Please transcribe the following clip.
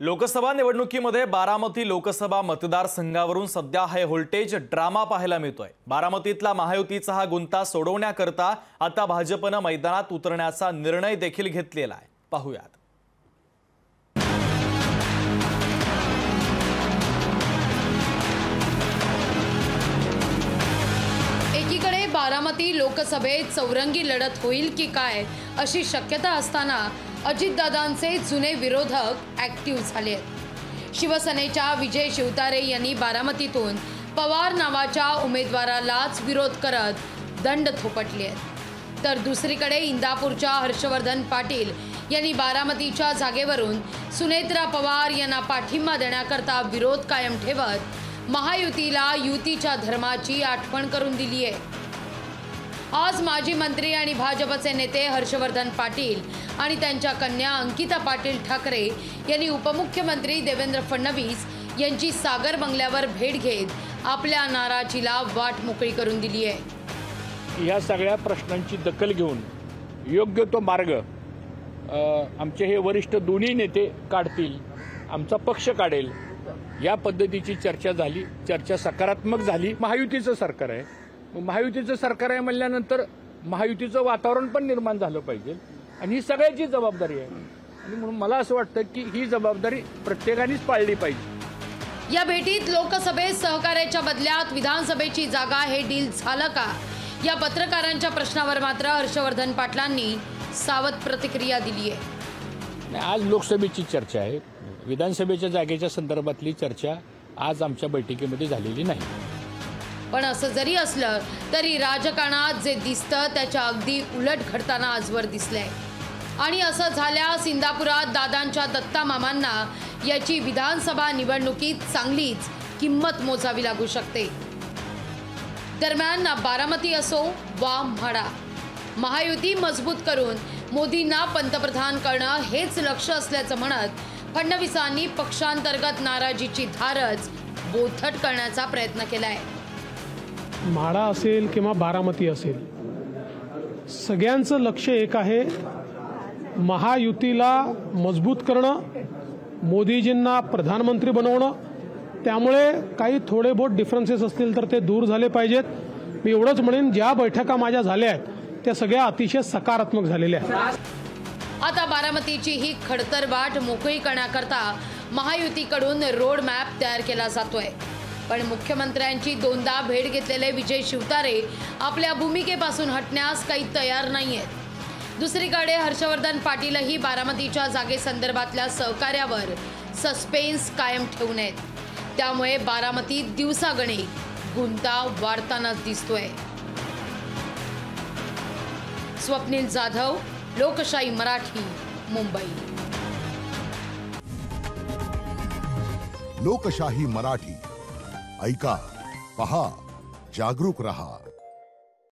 लोकसभा निवडणुकीमध्ये बारामती लोकसभा मतदारसंघावरून सध्या high voltage drama पाहायला मिळतोय। बारामतीतला महायुतीचा हा गुंता सोडवण्याकरता आता भाजपने मैदानात उतरण्याचा निर्णय देखील घेतलेला आहे। पाहूयात। एकीकडे बारामती लोकसभेत चौरंगी लढत होईल की काय अशी शक्यता असताना अजितदादांचे जुने विरोधक ऍक्टिव्ह झाले आहेत। शिवसेनेच्या विजय शिवतारे यांनी बारामतीतून पवार नावाच्या उमेदवारालाच विरोध करत दंड थोपटले आहेत, तर दुसरीकडे इंदापूरच्या हर्षवर्धन पाटील यांनी बारामतीच्या जागेवरून सुनेत्रा पवार यांना पाठिंबा देण्याकरता विरोध कायम ठेवत महायुतीला युतीच्या धर्माची आठवण करून दिली आहे। आज माजी मंत्री आणि भाजपचे नेते हर्षवर्धन पाटील आणि त्यांच्या कन्या अंकिता पाटील ठाकरे यांनी उपमुख्यमंत्री देवेंद्र फडणवीस यांची सागर बंगल्यावर भेट घेत आपल्या नाराजीला वाट मोकळी करून दिली आहे। या सगळ्या प्रश्नांची दखल घेऊन योग्य तो मार्ग आमचे हे वरिष्ठ दोन्ही नेते काढतील, आमचा पक्ष काढेल, या पद्धतीची चर्चा झाली। चर्चा सकारात्मक झाली। महायुतीचं सरकार आहे, महायुतीचं सरकार आहे म्हणल्यानंतर महायुतीचं वातावरण पण निर्माण झालं पाहिजे आणि ही सगळ्याची जबाबदारी आहे आणि म्हणून मला असं वाटतं की ही जबाबदारी प्रत्येकानेच पाळली पाहिजे। या भेटीत लोकसभेत सहकार्याच्या बदल्यात विधानसभेची जागा हे डील झालं का या पत्रकारांच्या प्रश्नावर मात्र हर्षवर्धन पाटलांनी सावध प्रतिक्रिया दिली आहे। आज लोकसभेची चर्चा आहे, विधानसभेच्या जागेच्या संदर्भातली चर्चा आज आमच्या बैठकीमध्ये झालेली नाही। पण असं जरी असलं तरी राजकारणात जे दिसतं त्याच्या अगदी उलट घडताना आजवर दिसलंय आणि असं झाल्यास इंदापुरात दादांच्या दत्ता मामांना याची विधानसभा निवडणुकीत चांगलीच किंमत मोजावी लागू शकते। दरम्यान बारामती असो वा म्हाडा, महायुती मजबूत करून मोदींना पंतप्रधान करणं हेच लक्ष्य असल्याचं म्हणत फडणवीसांनी पक्षांतर्गत नाराजीची धारच बोथट करण्याचा प्रयत्न केलाय। म्हाडा असेल किंवा बारामती असेल, सगळ्यांचं लक्ष एक आहे, महायुतीला मजबूत करणं, मोदीजींना प्रधानमंत्री बनवणं। त्यामुळे काही थोडे बहुत डिफरन्सेस असतील तर ते दूर झाले पाहिजेत। मी एवढंच म्हणेन, ज्या बैठका माझ्या झाल्या आहेत त्या सगळ्या अतिशय सकारात्मक झालेल्या आहेत। आता बारामतीची ही खडतर वाट मोकळी करण्याकरता महायुतीकडून रोड मॅप तयार केला जातोय, पण मुख्यमंत्र्यांची दोनदा भेट घेतलेले विजय शिवतारे आपल्या भूमिकेपासून हटण्यास काही तयार नाहीयेत। दुसरीकडे हर्षवर्धन पाटीलही बारामतीच्या जागेसंदर्भातल्या सहकार्यावर सस्पेन्स कायम ठेवून आहेत। त्यामुळे बारामतीत दिवसागणिक गुंता वाढतानाच दिसतोय। स्वप्नील जाधव, लोकशाही मराठी, मुंबई। लोकशाही मराठी ऐका, पहा, जागरूक रहा।